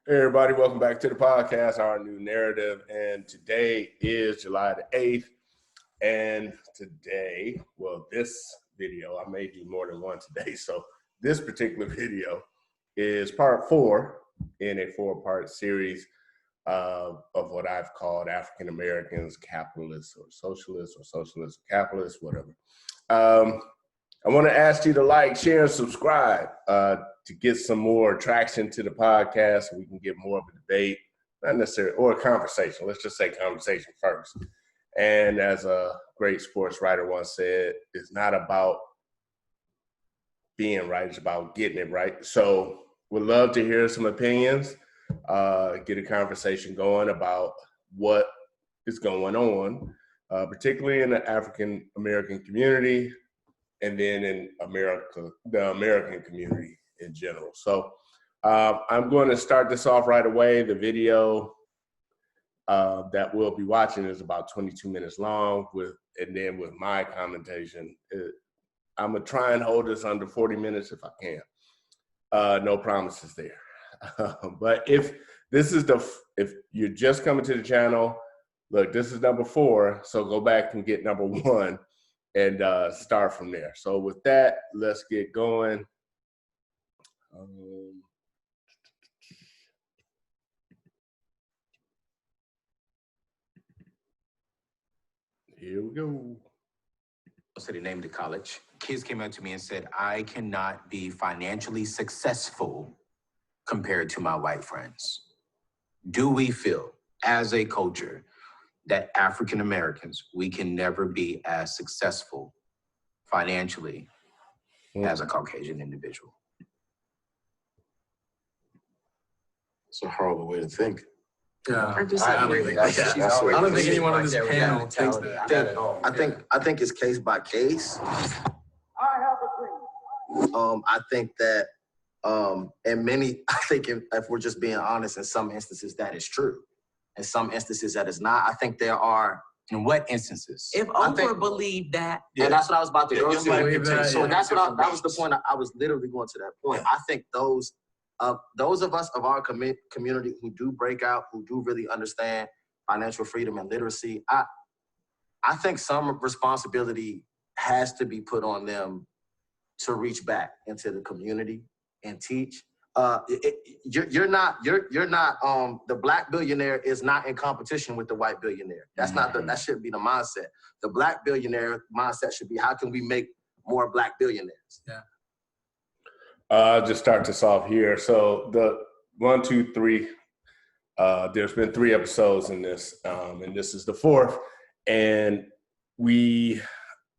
Hey everybody, welcome back to the podcast, Our New Narrative, and today is July the 8th, and today, well, this video, I may do more than one today, so this particular video is part 4 in a 4-part series of what I've called African Americans, capitalists, or socialists, or capitalists, whatever. I want to ask you to like, share, and subscribe to get some more traction to the podcast so we can get more of a debate, not necessarily, or a conversation. Let's just say conversation first. And as a great sports writer once said, it's not about being right, it's about getting it right. So we'd love to hear some opinions, get a conversation going about what is going on, particularly in the African American community, and then in America, the American community in general. So I'm going to start this off right away. The video that we'll be watching is about 22 minutes long, and then with my commentation. I'm going to try and hold this under 40 minutes if I can. No promises there. But if you're just coming to the channel, look, this is number 4, so go back and get number 1. And start from there. So with that, let's get going. Here we go. City named the college. Kids came up to me and said, I cannot be financially successful compared to my white friends. Do we feel, as a culture, that African Americans, we can never be as successful financially as a Caucasian individual? It's a horrible way to think. Yeah, I don't think anyone on this panel thinks that. I think it's case by case. I have a dream. I think that, I think if we're just being honest, in some instances that is true. In some instances that is not. I think there are. In what instances? If Oprah believed that. And that's what I was about to go to. So that was the point. I was literally going to that point. I think those of us of our community who do break out, who do really understand financial freedom and literacy, I think some responsibility has to be put on them to reach back into the community and teach. You're not. The black billionaire is not in competition with the white billionaire. That's not that shouldn't be the mindset. The black billionaire mindset should be, how can we make more black billionaires? Yeah. I'll just start this off here. So the 1, 2, 3. There's been 3 episodes in this, and this is the 4th, and we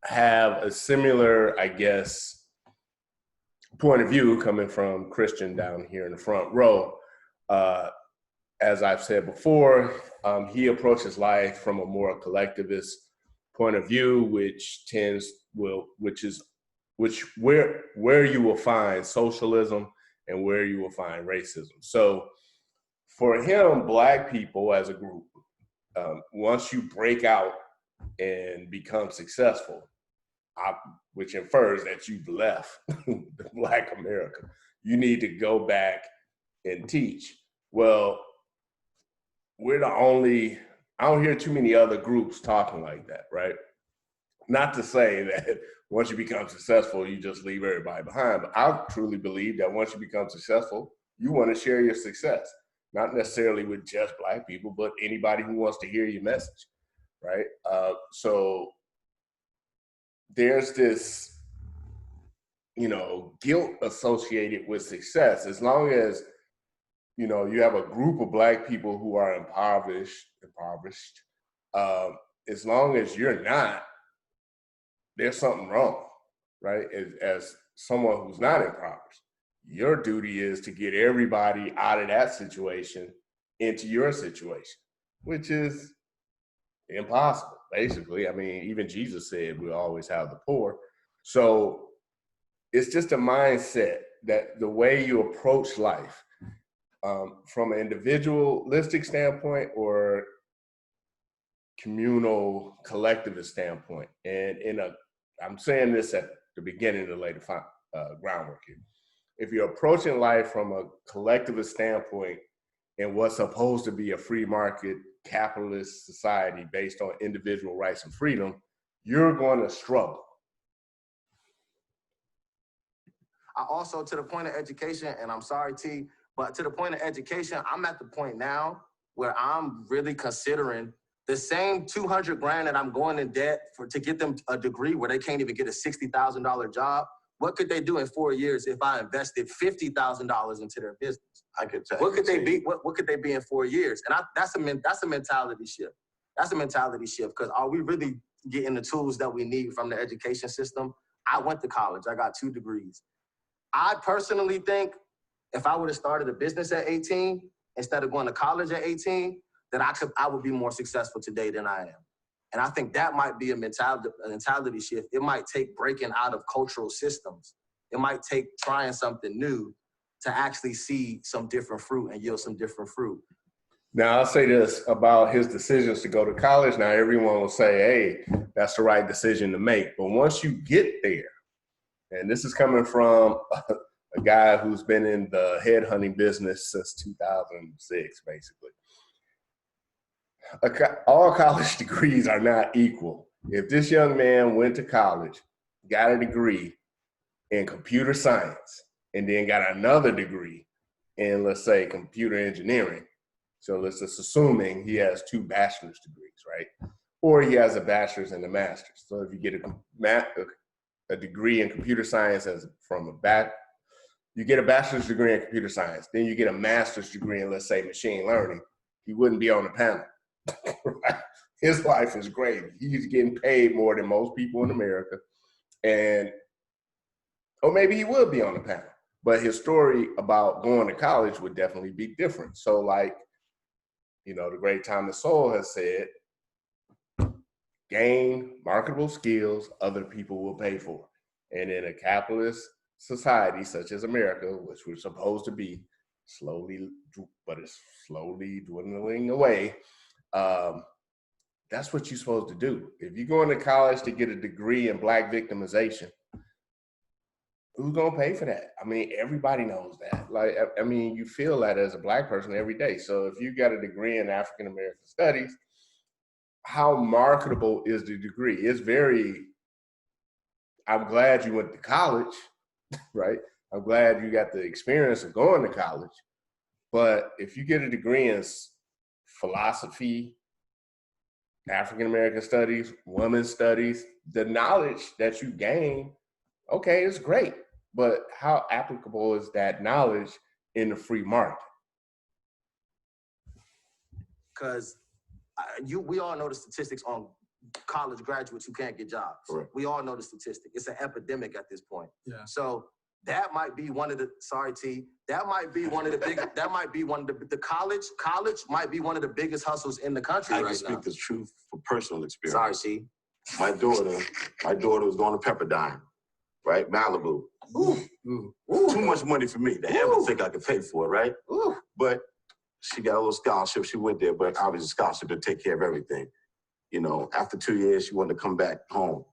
have a similar, I guess, point of view coming from Christian down here in the front row. As I've said before, he approaches life from a more collectivist point of view, where you will find socialism and where you will find racism. So for him, black people as a group, once you break out and become successful, which infers that you've left Black America, you need to go back and teach. Well, we're the only, I don't hear too many other groups talking like that, right? Not to say that once you become successful, you just leave everybody behind, but I truly believe that once you become successful, you want to share your success, not necessarily with just Black people, but anybody who wants to hear your message, right? So there's this, guilt associated with success. As long as, you have a group of Black people who are impoverished, as long as you're not, there's something wrong, right? As someone who's not impoverished, your duty is to get everybody out of that situation into your situation, which is impossible, basically. I mean, even Jesus said we'll always have the poor. So it's just a mindset that the way you approach life, from an individualistic standpoint or communal collectivist standpoint, and I'm saying this at the beginning to lay the groundwork here. If you're approaching life from a collectivist standpoint, in what's supposed to be a free market capitalist society based on individual rights and freedom, you're going to struggle. I also, to the point of education, and I'm sorry, T, but to the point of education, I'm at the point now where I'm really considering the same 200 grand that I'm going in debt for to get them a degree where they can't even get a $60,000 job. What could they do in 4 years if I invested $50,000 into their business? What could they be? What could they be in 4 years? And that's a mentality shift. That's a mentality shift, because are we really getting the tools that we need from the education system? I went to college. I got 2 degrees. I personally think if I would have started a business at 18 instead of going to college at 18, then I would be more successful today than I am. And I think that might be a mentality shift. It might take breaking out of cultural systems. It might take trying something new to actually see some different fruit and yield some different fruit. Now, I'll say this about his decisions to go to college. Now, everyone will say, hey, that's the right decision to make. But once you get there, and this is coming from a guy who's been in the headhunting business since 2006, basically. All college degrees are not equal. If this young man went to college, got a degree in computer science, and then got another degree in, let's say, computer engineering, so let's just assuming he has 2 bachelor's degrees, right? Or he has a bachelor's and a master's. So if you get a degree in computer science you get a bachelor's degree in computer science, then you get a master's degree in, let's say, machine learning, he wouldn't be on the panel. Right? His life is great. He's getting paid more than most people in America. Or maybe he will be on the panel. But his story about going to college would definitely be different. So like, the great Thomas Sowell has said, gain marketable skills other people will pay for. And in a capitalist society such as America, which we're supposed to be slowly dwindling away, that's what you're supposed to do. If you're going to college to get a degree in Black victimization, who's gonna pay for that? I mean, everybody knows that. Like, I mean, you feel that as a Black person every day. So if you got a degree in African American studies, how marketable is the degree? It's I'm glad you went to college, right? I'm glad you got the experience of going to college. But if you get a degree in philosophy, African American studies, women's studies, the knowledge that you gain, okay, it's great. But how applicable is that knowledge in the free market? Because we all know the statistics on college graduates who can't get jobs. Correct. We all know the statistic. It's an epidemic at this point. Yeah. So that might be one of the, sorry T, that might be one of the big, that might be one of the college might be one of the biggest hustles in the country right now. I can speak the truth for personal Sorry experience. T. My daughter was going to Pepperdine, right? Malibu. Ooh. Too much money for me to ever think I could pay for it, right? Ooh. But she got a little scholarship. She went there, but obviously scholarship to take care of everything. After 2 years, she wanted to come back home.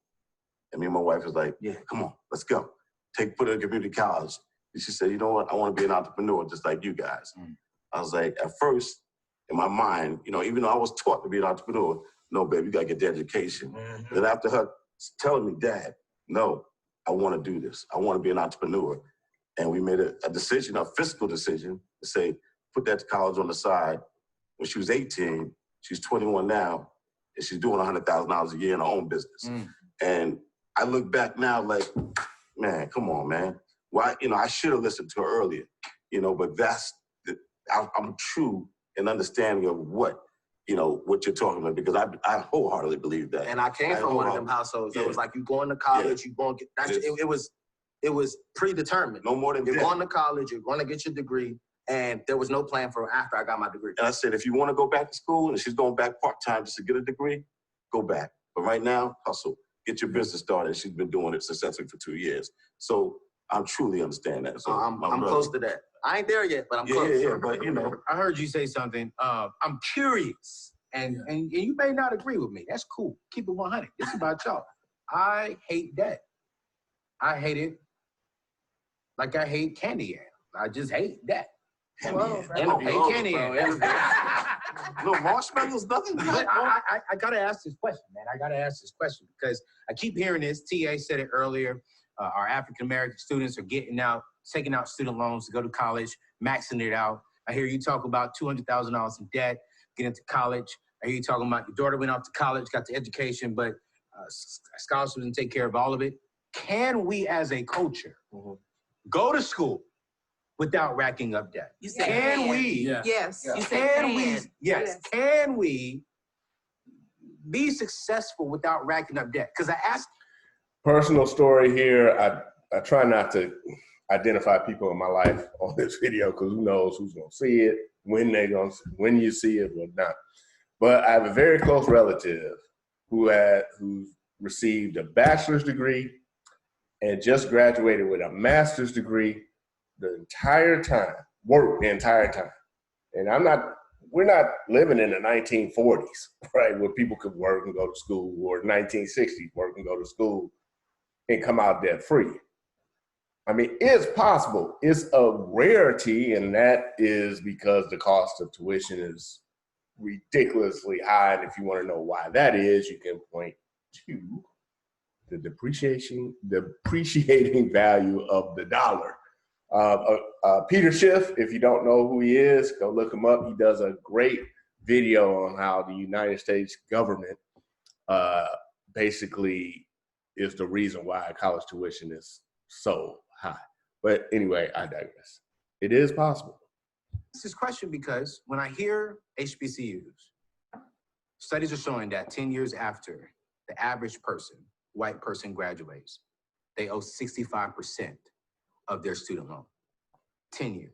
And me and my wife was like, yeah, come on, let's go. Put her in community college. And she said, you know what? I want to be an entrepreneur just like you guys. I was like, at first, in my mind, even though I was taught to be an entrepreneur, no, baby, you got to get the education. Then after her telling me, Dad, no, I want to do this. I want to be an entrepreneur. And we made a decision, a fiscal decision, to say, put that to college on the side. When she was 18, she's 21 now, and she's doing $100,000 a year in her own business. And I look back now like, man, come on, man. Why, I should have listened to her earlier, but I'm true in understanding of what you're talking about, because I wholeheartedly believe that. And I came from one of them households. It was like, you going to college, you going to get, it was predetermined. No more than You're going to college, you're going to get your degree, and there was no plan for after I got my degree. And I said, if you want to go back to school, and she's going back part-time just to get a degree, go back. But right now, hustle. Get your business started. She's been doing it successfully for 2 years. So I truly understand that. So I'm close to that. I ain't there yet, but I'm close. Yeah, but I heard you say something. I'm curious, and you may not agree with me. That's cool. Keep it 100. It's about y'all. I hate that. I hate it like I hate candy yams. I just hate that. Whoa, Hey, Kenny. No marshmallows, nothing. But I gotta ask this question, man. I gotta ask this question because I keep hearing this. TA said it earlier. Our African American students are taking out student loans to go to college, maxing it out. I hear you talk about $200,000 in debt, getting to college. I hear you talking about your daughter went off to college, got the education, but scholarships didn't take care of all of it. Can we, as a culture, go to school without racking up debt? You said Can we? Yeah. Yes. Yeah. You said Can we? Yes. Can we be successful without racking up debt? Because I asked. Personal story here. I try not to identify people in my life on this video because who knows who's gonna see it, when you see it or not. But I have a very close relative who received a bachelor's degree and just graduated with a master's degree the entire time, worked the entire time. And we're not living in the 1940s, right, where people could work and go to school, or 1960s, work and go to school and come out debt free. I mean, it's possible. It's a rarity, and that is because the cost of tuition is ridiculously high. And if you want to know why that is, you can point to the depreciating value of the dollar. Peter Schiff, if you don't know who he is, go look him up. He does a great video on how the United States government basically is the reason why college tuition is so high. But anyway, I digress. It is possible. This is a question because when I hear HBCUs, studies are showing that 10 years after the average person, white person, graduates, they owe 65% of their student loan. 10 years.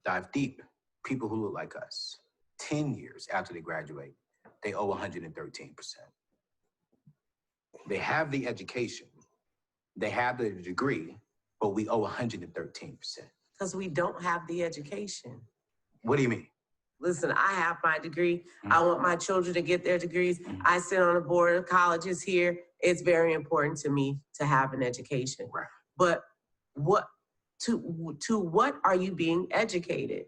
Dive deep. People who look like us, 10 years after they graduate, they owe 113%. They have the education, they have the degree, but we owe 113%. Because we don't have the education. What do you mean? Listen, I have my degree. I want my children to get their degrees. I sit on the board of colleges here. It's very important to me to have an education. Right. But to what are you being educated?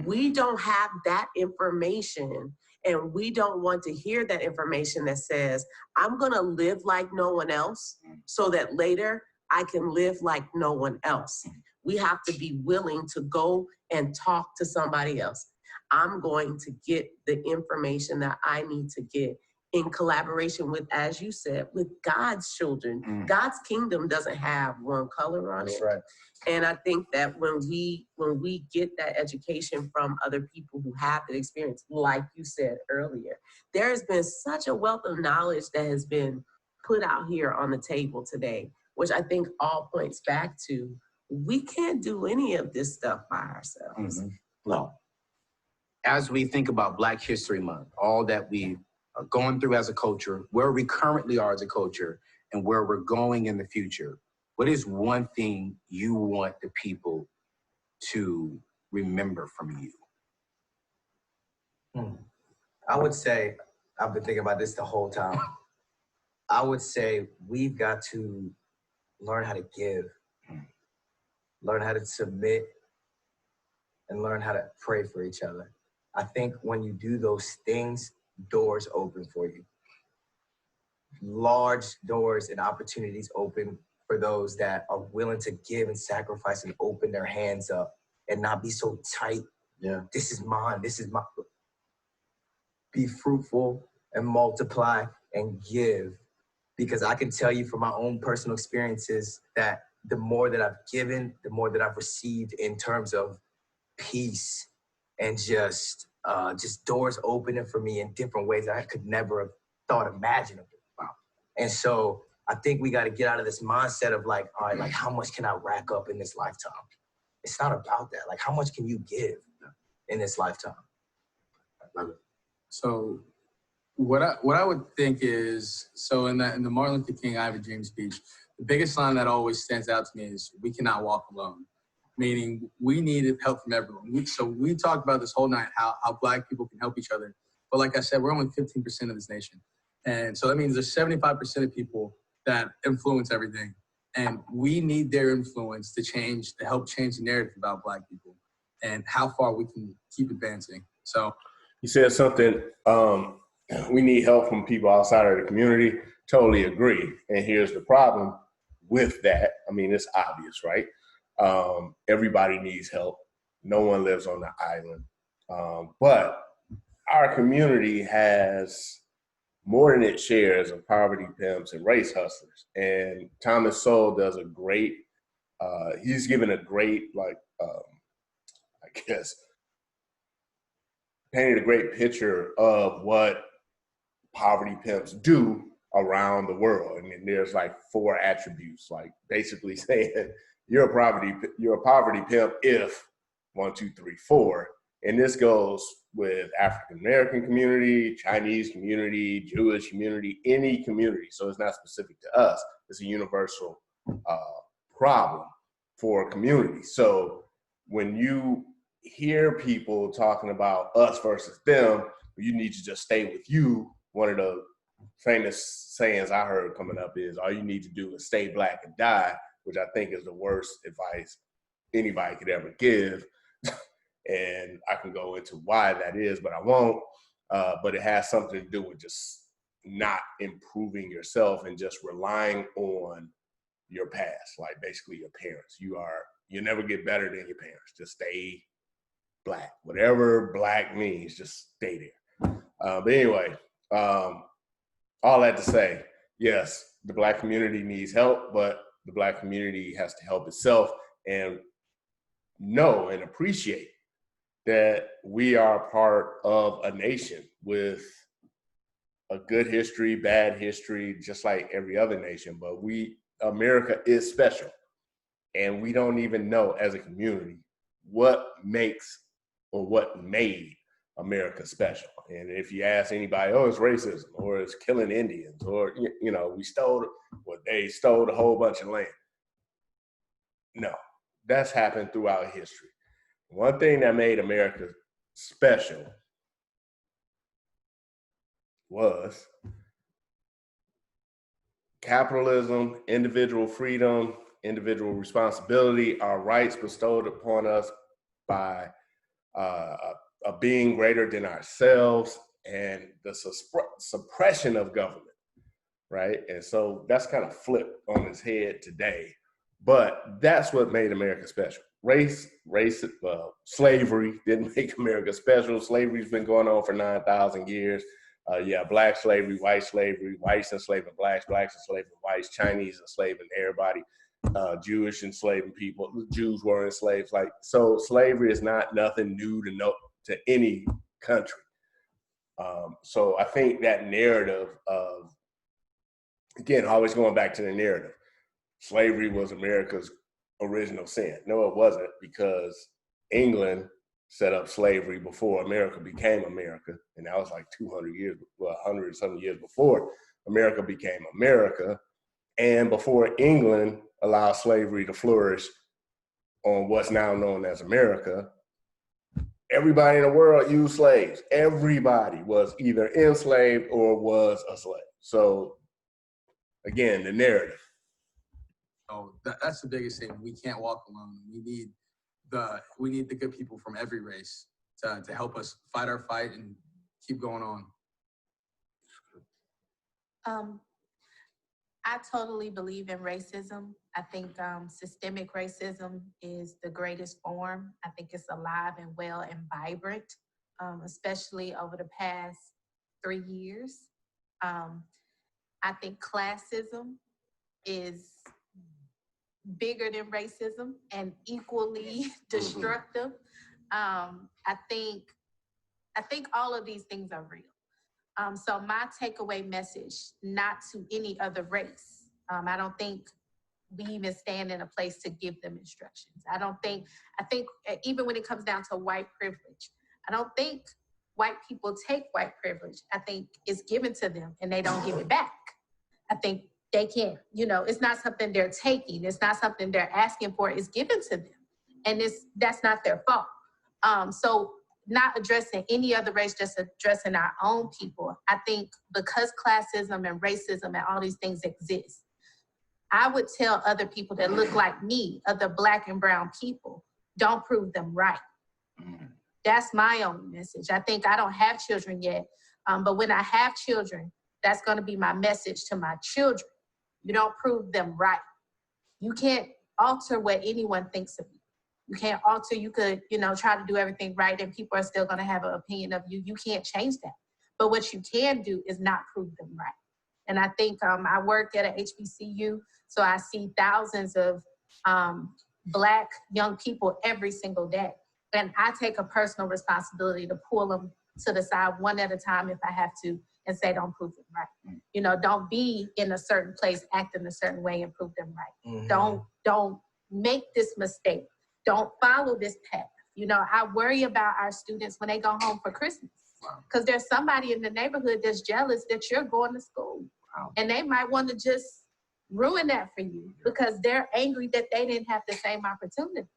We don't have that information, and we don't want to hear that information that says, I'm gonna live like no one else so that later I can live like no one else. We have to be willing to go and talk to somebody else. I'm going to get the information that I need to get in collaboration with, as you said, with God's children. God's kingdom doesn't have one color on it. That's right. And I think that when we get that education from other people who have that experience, like you said earlier, there has been such a wealth of knowledge that has been put out here on the table today, which I think all points back to, we can't do any of this stuff by ourselves. No. As we think about Black History Month, all that we are going through as a culture, where we currently are as a culture, and where we're going in the future, what is one thing you want the people to remember from you? I would say, I've been thinking about this the whole time. I would say we've got to learn how to give, learn how to submit, and learn how to pray for each other. I think when you do those things, doors open for you. Large doors and opportunities open for those that are willing to give and sacrifice and open their hands up and not be so tight. Yeah. This is mine, this is my. Be fruitful and multiply and give. Because I can tell you from my own personal experiences that the more that I've given, the more that I've received in terms of peace and just doors opening for me in different ways that I could never have thought imaginable. Wow. And so I think we got to get out of this mindset of like, all right, like how much can I rack up in this lifetime? It's not about that. Like how much can you give in this lifetime? So what I would think is, so in the Martin Luther King I Have a Dream speech, the biggest line that always stands out to me is, we cannot walk alone. Meaning we need help from everyone. So we talked about this whole night, how Black people can help each other. But like I said, we're only 15% of this nation. And so that means there's 75% of people that influence everything. And we need their influence to help change the narrative about Black people. and how far we can keep advancing. So you said something, we need help from people outside of the community. Totally agree. And here's the problem with that. I mean, it's obvious, right? Everybody needs help. No one lives on the island. But our community has more than its shares of poverty pimps and race hustlers. And Thomas Sowell does a great, he's given a great, I guess, painted a great picture of what poverty pimps do around the world. I mean, there's like 4 attributes, like basically saying you're a poverty pimp if 1, 2, 3, 4. And this goes with African American community, Chinese community, Jewish community, any community. So it's not specific to us. It's a universal problem for communities. So when you hear people talking about us versus them, you need to just stay with you. One of the famous sayings I heard coming up is, all you need to do is stay black and die, which I think is the worst advice anybody could ever give. And I can go into why that is, but I won't. But it has something to do with just not improving yourself and just relying on your past, like basically your parents. You'll never get better than your parents. Just stay black. Whatever black means, just stay there. But anyway, all that to say, yes, the black community needs help, but the black community has to help itself and know and appreciate that we are part of a nation with a good history, bad history, just like every other nation. But America is special. And we don't even know as a community what makes or what made America special. And if you ask anybody, oh, it's racism, or it's killing Indians, or, they stole a whole bunch of land. No, that's happened throughout history. One thing that made America special was capitalism, individual freedom, individual responsibility, our rights bestowed upon us by a being greater than ourselves, and the suppression of government, right? And so that's kind of flipped on its head today, but that's what made America special. Slavery didn't make America special. Slavery's been going on for 9,000 years. Black slavery, whites enslaving blacks, blacks enslaving whites, Chinese enslaving everybody, Jewish enslaving people, Jews were enslaved. So slavery is not nothing new to any country. So I think that narrative of, again, always going back to the narrative, slavery was America's original sin. No, it wasn't, because England set up slavery before America became America. And that was like 100 and something years before America became America. And before England allowed slavery to flourish on what's now known as America, everybody in the world used slaves. Everybody was either enslaved or was a slave. So again, the narrative. So that's the biggest thing. We can't walk alone. We need the good people from every race to help us fight our fight and keep going on. I totally believe in racism. I think systemic racism is the greatest form. I think it's alive and well and vibrant, especially over the past 3 years. I think classism is bigger than racism and equally destructive. I think all of these things are real. So my takeaway message, not to any other race. I don't think we even stand in a place to give them instructions. I think even when it comes down to white privilege, I don't think white people take white privilege. I think it's given to them and they don't give it back. I think they can't, it's not something they're taking. It's not something they're asking for. It's given to them. And that's not their fault. So not addressing any other race, just addressing our own people. I think because classism and racism and all these things exist, I would tell other people that look like me, other Black and brown people, don't prove them right. That's my only message. I think I don't have children yet, but when I have children, that's going to be my message to my children. You don't prove them right. You can't alter what anyone thinks of you. You can't alter, you could, try to do everything right and people are still going to have an opinion of you. You can't change that. But what you can do is not prove them right. And I think I work at a HBCU, so I see thousands of Black young people every single day. And I take a personal responsibility to pull them to the side one at a time if I have to and say, don't prove them right. Don't be in a certain place, act in a certain way and prove them right. Don't make this mistake. Don't follow this path. I worry about our students when they go home for Christmas because there's somebody in the neighborhood that's jealous that you're going to school. And they might want to just ruin that for you because they're angry that they didn't have the same opportunity.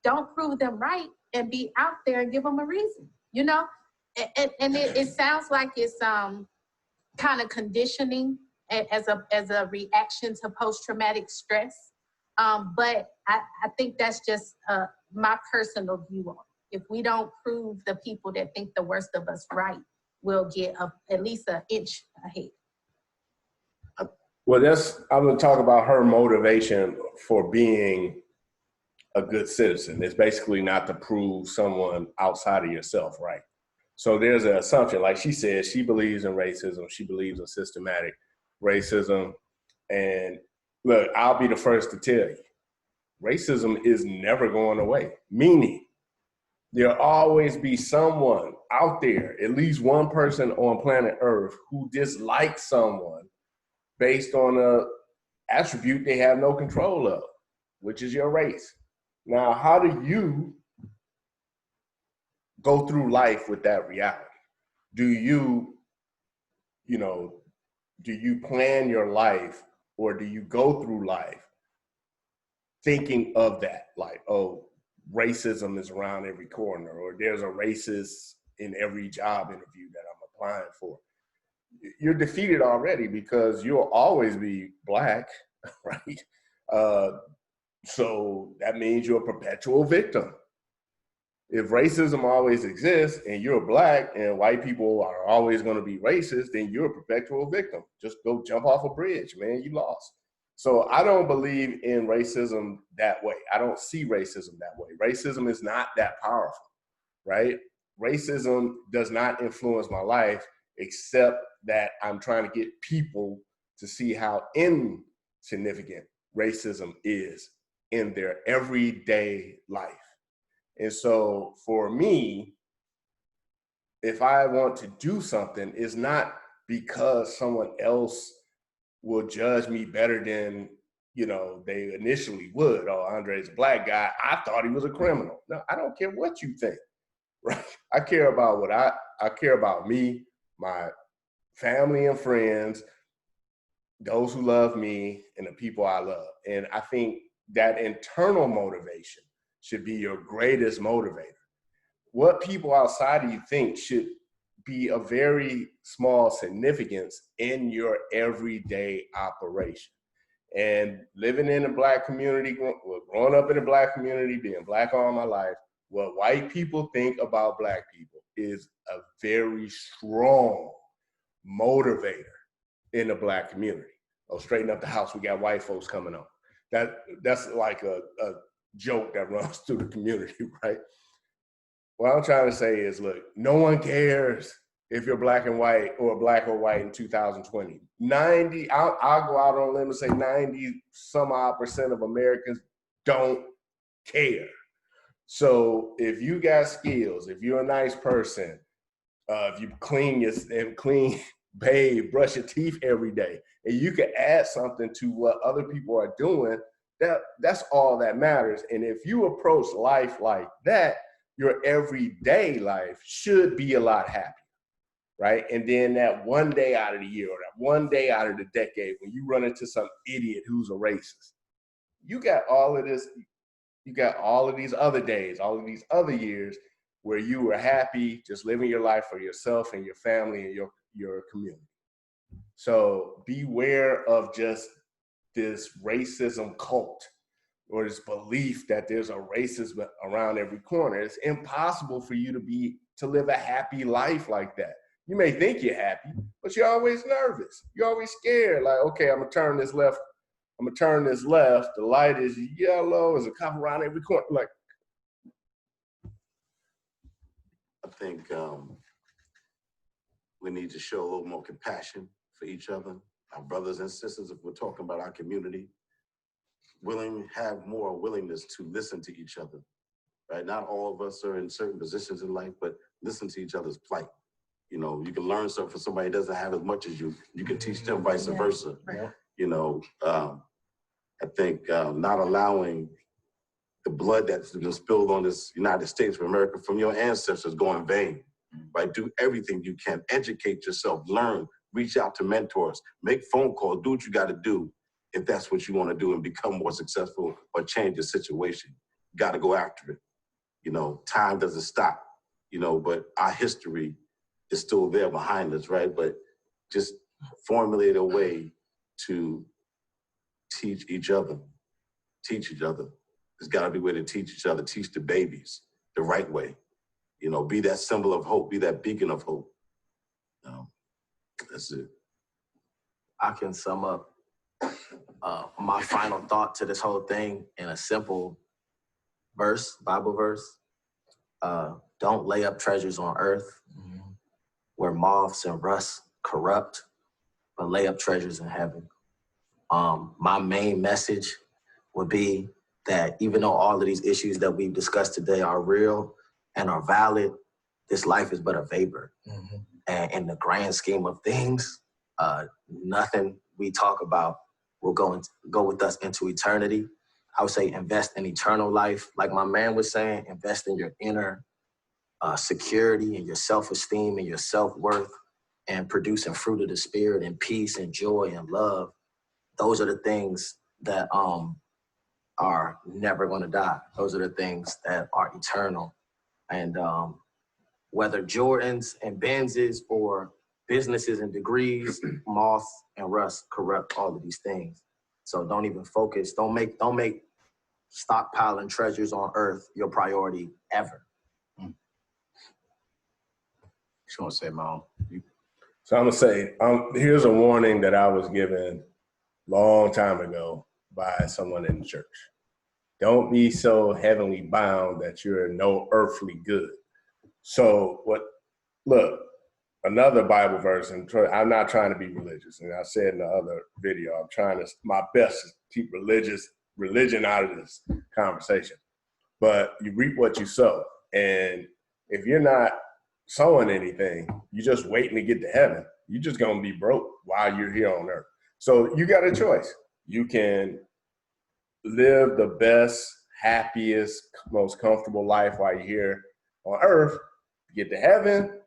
Don't prove them right and be out there and give them a reason, And it sounds like it's kind of conditioning as a reaction to post-traumatic stress. But I think that's just my personal view on it. If we don't prove the people that think the worst of us right, we'll get at least an inch ahead. Well, I'm going to talk about her motivation for being a good citizen. It's basically not to prove someone outside of yourself right. So there's an assumption, like she said, she believes in racism. She believes in systematic racism. And look, I'll be the first to tell you, racism is never going away. Meaning, there'll always be someone out there, at least one person on planet Earth, who dislikes someone based on an attribute they have no control of, which is your race. Now, how do you go through life with that reality? Do you plan your life, or do you go through life thinking of that? Like, oh, racism is around every corner, or there's a racist in every job interview that I'm applying for. You're defeated already because you'll always be Black, right? So that means you're a perpetual victim. If racism always exists and you're Black and white people are always going to be racist, then you're a perpetual victim. Just go jump off a bridge, man, you lost. So I don't believe in racism that way. I don't see racism that way. Racism is not that powerful, right? Racism does not influence my life, except that I'm trying to get people to see how insignificant racism is in their everyday life. And so for me, if I want to do something, it's not because someone else will judge me better than, they initially would. Oh, Andre's a Black guy. I thought he was a criminal. No, I don't care what you think, right? I care about I care about me, my family and friends, those who love me, and the people I love. And I think that internal motivation should be your greatest motivator. What people outside of you think should be a very small significance in your everyday operation. And living in a Black community, growing up in a Black community, being Black all my life, what white people think about Black people is a very strong motivator in the Black community. Oh, straighten up the house, we got white folks coming on. That's like a joke that runs through the community, right? What I'm trying to say is, look, no one cares if you're Black and white or Black or white in 2020. I'll go out on a limb and say 90% of Americans don't care. So if you got skills, if you're a nice person, if you clean, bathe, brush your teeth every day, and you can add something to what other people are doing, that's all that matters. And if you approach life like that, your everyday life should be a lot happier, right? And then that one day out of the year or that one day out of the decade when you run into some idiot who's a racist, you got all of this, you got all of these other days, all of these other years where you were happy just living your life for yourself and your family and your community. So beware of just this racism cult or this belief that there's a racism around every corner. It's impossible for you to live a happy life like that. You may think you're happy, but you're always nervous. You're always scared. Like, okay, I'm gonna turn this left. I'm gonna turn this left. The light is yellow. There's a cop around every corner. Like, I think we need to show a little more compassion for each other, our brothers and sisters. If we're talking about our community, have more willingness to listen to each other, right? Not all of us are in certain positions in life, but listen to each other's plight. You know, you can learn something from somebody that doesn't have as much as you. You can teach them vice versa. Yeah. You know, I think not allowing the blood that's been spilled on this United States of America from your ancestors go in vain, right? Do everything you can. Educate yourself, learn, reach out to mentors, make phone calls, do what you got to do if that's what you want to do and become more successful or change the situation. You got to go after it. You know, time doesn't stop, you know, but our history is still there behind us, right? But just formulate a way to teach each other. There's got to be a way to teach each other, teach the babies the right way. You know, be that symbol of hope, be that beacon of hope. That's it. I can sum up my final thought to this whole thing in a simple verse, Bible verse. Don't lay up treasures on earth where moths and rust corrupt, but lay up treasures in heaven. My main message would be that even though all of these issues that we've discussed today are real and are valid, this life is but a vapor. And in the grand scheme of things, nothing we talk about will go with us into eternity. I would say invest in eternal life. Like my man was saying, invest in your inner security and your self-esteem and your self-worth and producing fruit of the spirit and peace and joy and love. Those are the things that are never going to die. Those are the things that are eternal. And whether Jordans and Benzes or businesses and degrees, moth and rust corrupt all of these things. So don't even focus. Don't make stockpiling treasures on earth your priority ever. She won't say, Mom. so I'm gonna say, here's a warning that I was given long time ago by someone in the church. Don't be so heavenly bound that you're no earthly good. So look, another Bible verse, and I'm not trying to be religious, and I said in the other video, I'm trying my best to keep religion out of this conversation. But you reap what you sow. And if you're not sowing anything, you're just waiting to get to heaven, you're just gonna be broke while you're here on earth. So you got a choice. You can live the best, happiest, most comfortable life while you're here on earth, get to heaven,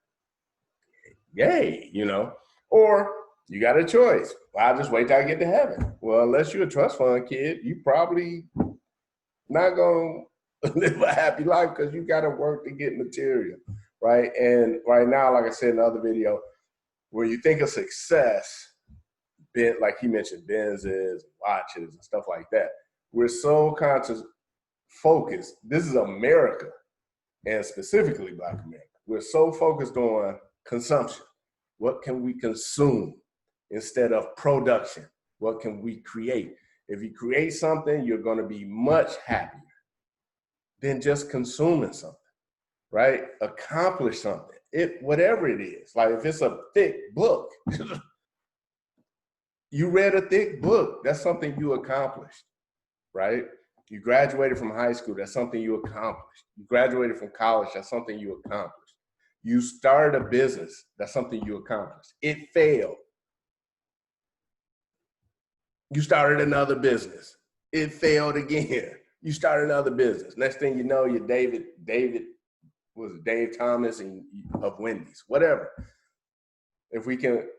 yay, you know, or you got a choice. Well, I'll just wait till I get to heaven. Well, unless you're a trust fund kid, you probably not going to live a happy life because you got to work to get material, right? And right now, like I said in the other video, when you think of success, like he mentioned, Benzes, watches, and stuff like that, we're so focused. This is America, and specifically Black America. We're so focused on consumption. What can we consume instead of production? What can we create? If you create something, you're going to be much happier than just consuming something, right? Accomplish something. Whatever it is. Like if it's a thick book, you read a thick book, that's something you accomplished, right? You graduated from high school, that's something you accomplished. You graduated from college, that's something you accomplished. You started a business, that's something you accomplished. It failed. You started another business. It failed again. You started another business. Next thing you know, you're Dave Thomas of Wendy's, whatever. If we can,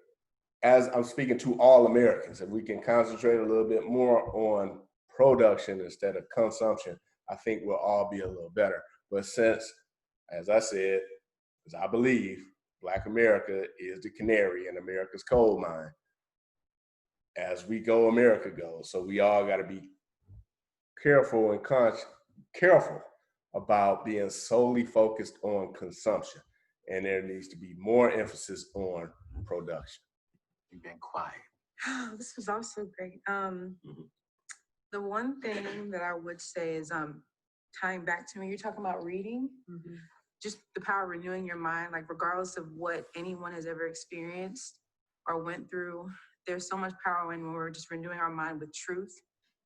as I'm speaking to all Americans, if we can concentrate a little bit more on production instead of consumption, I think we'll all be a little better. But since, as I said, as I believe, Black America is the canary in America's coal mine. As we go, America goes. So we all got to be careful and careful about being solely focused on consumption, and there needs to be more emphasis on production. You've been quiet. Oh, this was also great. The one thing that I would say is tying back to when you're talking about reading, just the power of renewing your mind, like regardless of what anyone has ever experienced or went through, there's so much power when we're just renewing our mind with truth,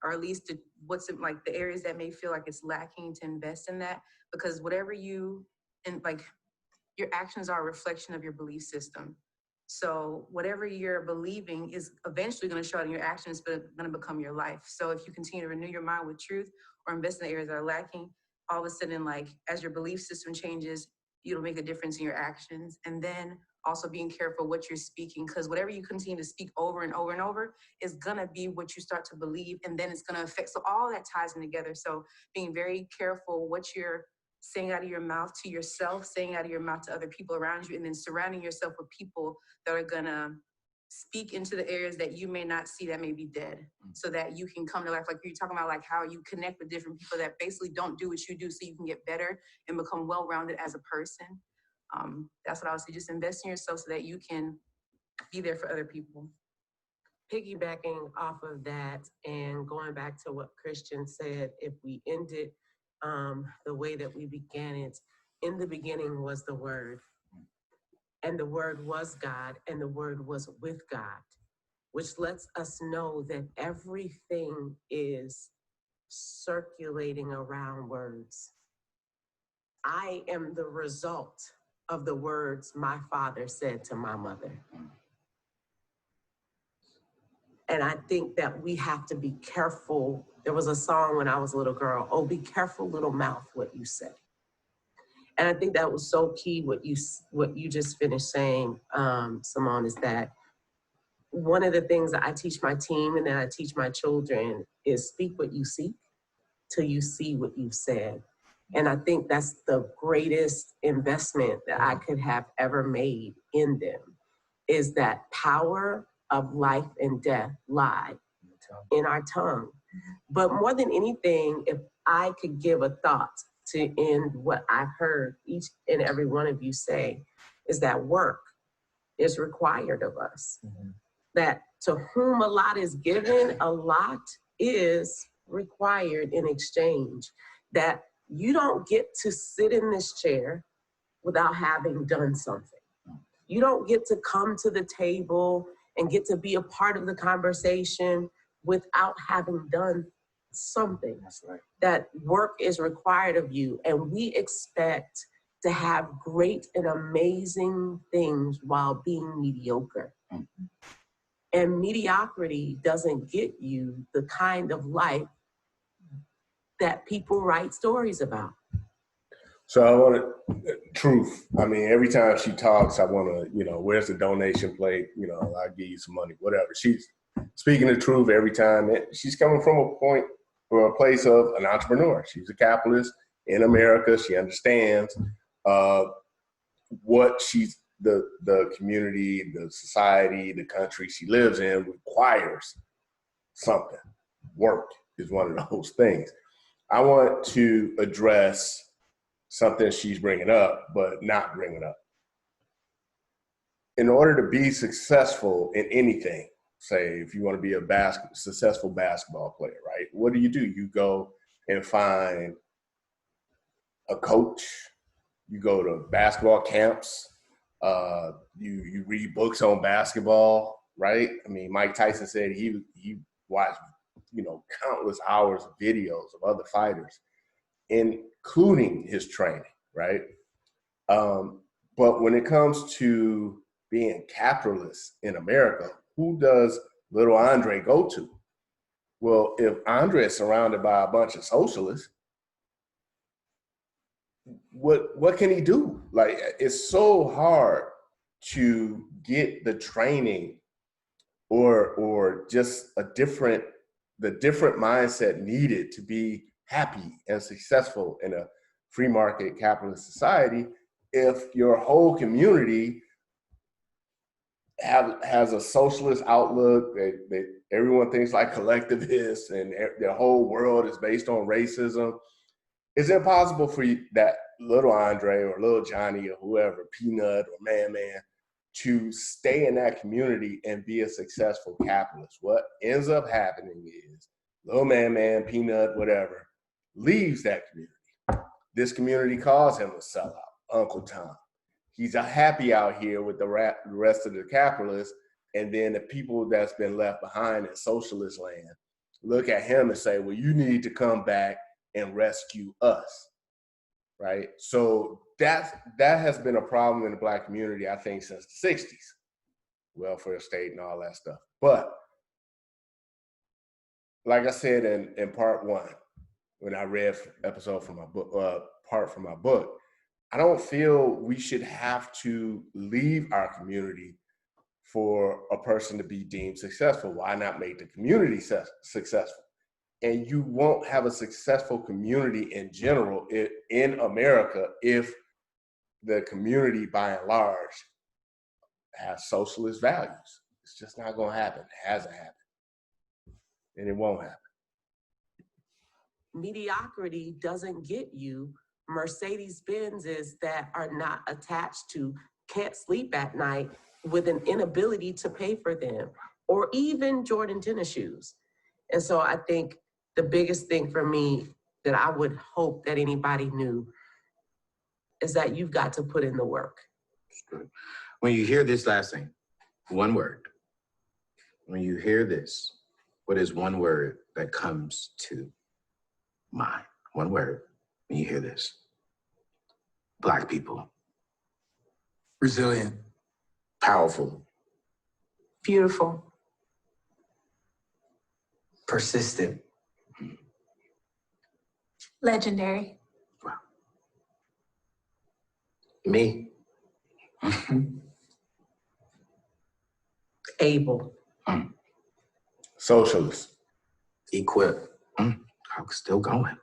or at least what's in, like the areas that may feel like it's lacking, to invest in that, because whatever you, and like your actions are a reflection of your belief system. So whatever you're believing is eventually going to show out in your actions, but going to become your life. So if you continue to renew your mind with truth or invest in the areas that are lacking, all of a sudden, like as your belief system changes, it'll make a difference in your actions. And then also being careful what you're speaking, because whatever you continue to speak over and over and over is going to be what you start to believe, and then it's going to affect. So all that ties in together. So being very careful what you're saying out of your mouth to yourself, saying out of your mouth to other people around you, and then surrounding yourself with people that are gonna speak into the areas that you may not see that may be dead, so that you can come to life. Like you're talking about, like how you connect with different people that basically don't do what you do, so you can get better and become well-rounded as a person. That's what I would say. Just invest in yourself so that you can be there for other people. Piggybacking off of that and going back to what Christian said, if we ended the way that we began it, in the beginning was the Word, and the Word was God, and the Word was with God, which lets us know that everything is circulating around words. I am the result of the words my father said to my mother. And I think that we have to be careful. There was a song when I was a little girl, oh, be careful, little mouth, what you say. And I think that was so key, what you just finished saying, Simone, is that one of the things that I teach my team and that I teach my children is speak what you seek till you see what you've said. And I think that's the greatest investment that I could have ever made in them, is that power of life and death lie in our tongue. But more than anything, if I could give a thought to end what I've heard each and every one of you say, is that work is required of us. That to whom a lot is given, a lot is required in exchange. That you don't get to sit in this chair without having done something. You don't get to come to the table and get to be a part of the conversation without having done something. That's right. That work is required of you, and we expect to have great and amazing things while being mediocre. And mediocrity doesn't get you the kind of life that people write stories about. So I want to, truth. I mean, every time she talks, I want to, where's the donation plate? I'll give you some money, whatever. She's speaking the truth every time. She's coming from a point or a place of an entrepreneur. She's a capitalist in America. She understands what the community, the society, the country she lives in requires something. Work is one of those things. I want to address something she's bringing up, but not bringing up. In order to be successful in anything, say if you want to be a successful basketball player, right? What do? You go and find a coach. You go to basketball camps. You read books on basketball, right? I mean, Mike Tyson said he watched, countless hours of videos of other fighters, including his training, right? But when it comes to being capitalist in America, who does little Andre go to? Well, if Andre is surrounded by a bunch of socialists, what can he do? Like, it's so hard to get the training or just the different mindset needed to be happy and successful in a free market capitalist society if your whole community has a socialist outlook. Everyone thinks like collectivists, and their whole world is based on racism. It's impossible for that little Andre or little Johnny or whoever, Peanut or Man, to stay in that community and be a successful capitalist. What ends up happening is little Man, Peanut, whatever, leaves that community. This community calls him a sellout, Uncle Tom. He's happy out here with the rest of the capitalists, and then the people that's been left behind in socialist land look at him and say, well, you need to come back and rescue us, right? So that has been a problem in the Black community, I think, since the 60s, welfare state and all that stuff. But like I said in part one, when I read episode from my book, part from my book, I don't feel we should have to leave our community for a person to be deemed successful. Why not make the community successful? And you won't have a successful community in general in America if the community, by and large, has socialist values. It's just not going to happen. It hasn't happened. And it won't happen. Mediocrity doesn't get you Mercedes-Benzes that are not attached to, can't sleep at night with an inability to pay for them, or even Jordan tennis shoes. And so I think the biggest thing for me that I would hope that anybody knew is that you've got to put in the work. When you hear this last thing, one word. When you hear this, what is one word that comes to mind? One word when you hear this. Black people. Resilient. Powerful. Beautiful. Persistent. Legendary. Wow. Me. Able. Socialist. Equip. I'm still going.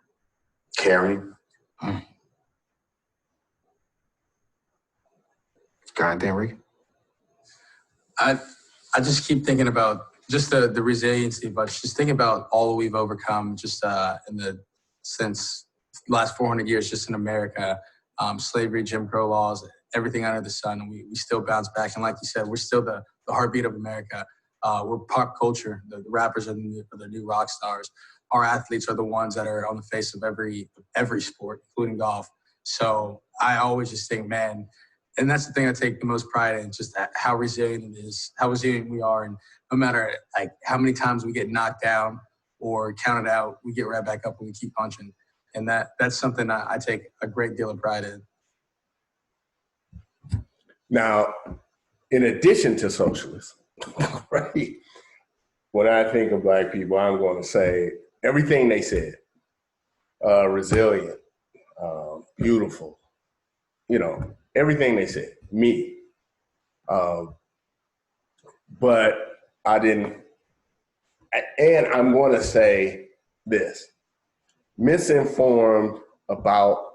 Caring. Goddamn, Rick. I just keep thinking about just the resiliency, but just thinking about all that we've overcome just since the last 400 years just in America, slavery, Jim Crow laws, everything under the sun, and we still bounce back. And like you said, we're still the heartbeat of America. We're pop culture. The rappers are the new rock stars. Our athletes are the ones that are on the face of every sport, including golf. So I always just think, man, and that's the thing I take the most pride in, just how resilient it is, how resilient we are. And no matter like how many times we get knocked down or counted out, we get right back up and we keep punching. And that's something I take a great deal of pride in. Now, in addition to socialism, right, when I think of Black people, I'm going to say everything they said, resilient, beautiful, everything they said, me. But I didn't, and I'm going to say this, misinformed about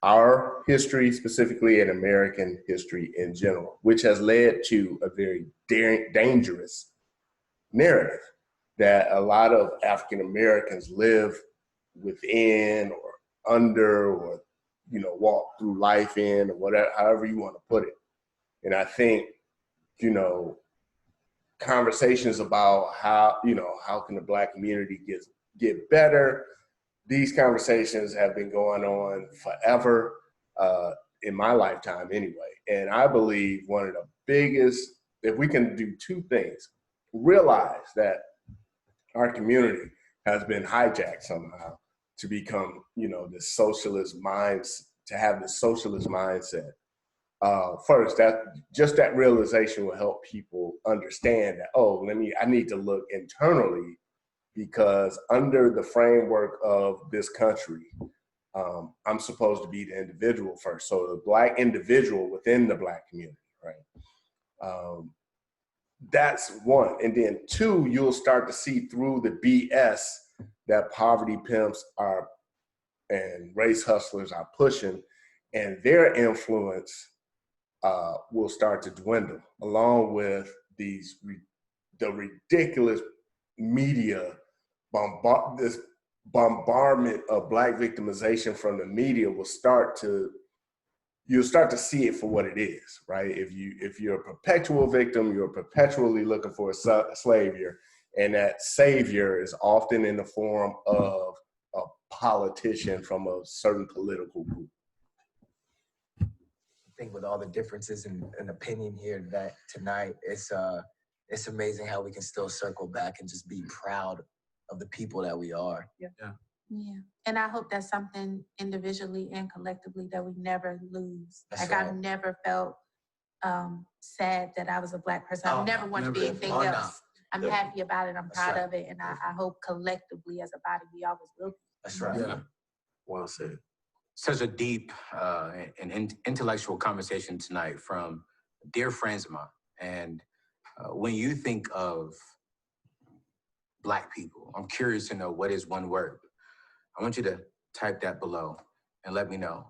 our history, specifically in American history in general, which has led to a very dangerous narrative that a lot of African Americans live within or under or, walk through life in or whatever, however you want to put it. And I think, conversations about how can the Black community get better, these conversations have been going on forever, in my lifetime anyway. And I believe one of the biggest, if we can do two things, realize that our community has been hijacked somehow to become, this socialist minds, to have this socialist mindset. First, that realization will help people understand that, I need to look internally, because under the framework of this country, I'm supposed to be the individual first. So the Black individual within the Black community, right? That's one. And then two, you'll start to see through the BS that poverty pimps and race hustlers are pushing, and their influence will start to dwindle, along with the ridiculous media this bombardment of Black victimization from the media will you'll start to see it for what it is, right? If you're a perpetual victim, you're perpetually looking for a savior, and that savior is often in the form of a politician from a certain political group. I think with all the differences in opinion here tonight, it's amazing how we can still circle back and just be proud of the people that we are. Yeah. And I hope that's something individually and collectively that we never lose. That's like right. I've never felt sad that I was a Black person. I've never wanted to be anything else. No. I'm happy about it. I'm That's proud right. of it. And I hope collectively as a body, we always will be. That's right. Yeah. Well said. Such a deep and intellectual conversation tonight from dear friends of mine. And when you think of Black people, I'm curious to know, what is one word? I want you to type that below and let me know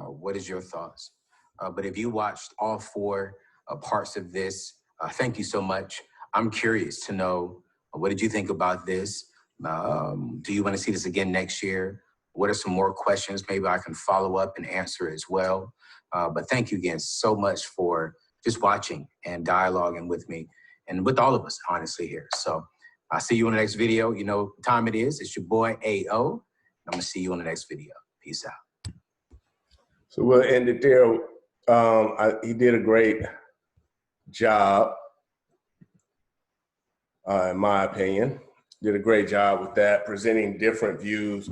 what is your thoughts. But if you watched all 4 parts of this, thank you so much. I'm curious to know, what did you think about this? Do you want to see this again next year? What are some more questions? Maybe I can follow up and answer as well. But thank you again so much for just watching and dialoguing with me and with all of us, honestly, here. So I'll see you in the next video. You know what time it is. It's your boy, A.O. I'm going to see you in the next video. Peace out. So we'll end it there. He did a great job, in my opinion. Did a great job with that, presenting different views,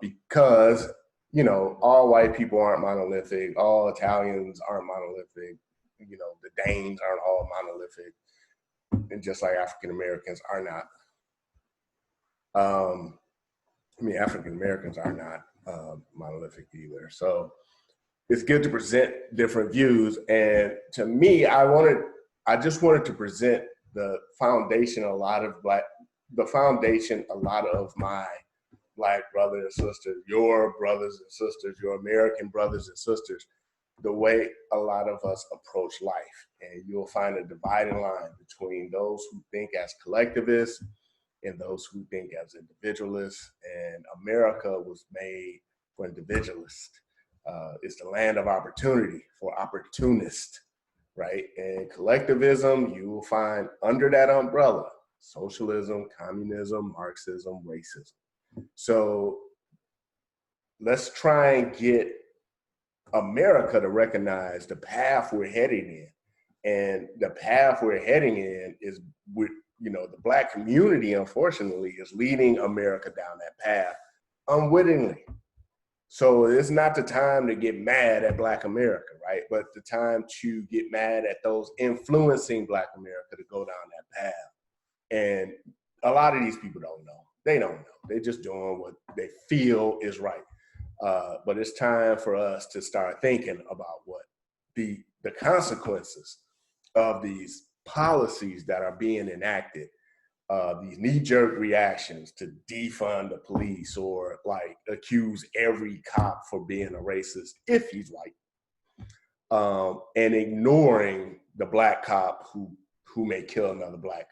because, you know, all white people aren't monolithic. All Italians aren't monolithic. You know, the Danes aren't all monolithic. And just like African Americans are not. African Americans are not monolithic either. So it's good to present different views. And to me, I just wanted to present the foundation a lot of my Black brothers and sisters, your brothers and sisters, your American brothers and sisters, the way a lot of us approach life. And you'll find a dividing line between those who think as collectivists and those who think as individualists. And America was made for individualists. It's the land of opportunity for opportunists, right? And collectivism, you will find under that umbrella, socialism, communism, Marxism, racism. So let's try and get America to recognize the path we're heading in. And the path we're heading in is, the Black community, unfortunately, is leading America down that path unwittingly. So it's not the time to get mad at Black America, right? But the time to get mad at those influencing Black America to go down that path. And a lot of these people don't know. They don't know. They're just doing what they feel is right. But it's time for us to start thinking about what the consequences of these policies that are being enacted, these knee-jerk reactions to defund the police or like accuse every cop for being a racist if he's white, and ignoring the Black cop who may kill another Black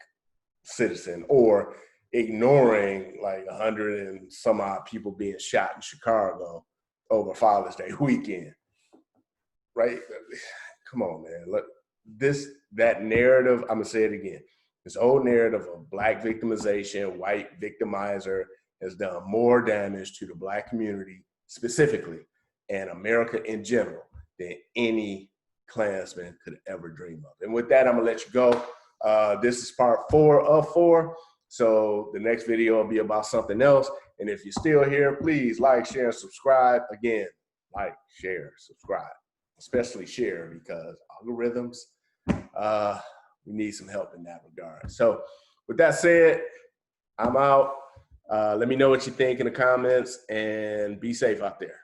citizen, or ignoring like 100 and some odd people being shot in Chicago over Father's Day weekend, right? Come on, man. Look, that narrative, I'm gonna say it again. This old narrative of Black victimization, white victimizer, has done more damage to the Black community specifically and America in general than any Klansman could ever dream of. And with that, I'm gonna let you go. This is part 4 of 4. So the next video will be about something else. And if you're still here, please like, share, and subscribe. Again, like, share, subscribe, especially share, because algorithms, we need some help in that regard. So with that said, I'm out. Let me know what you think in the comments, and be safe out there.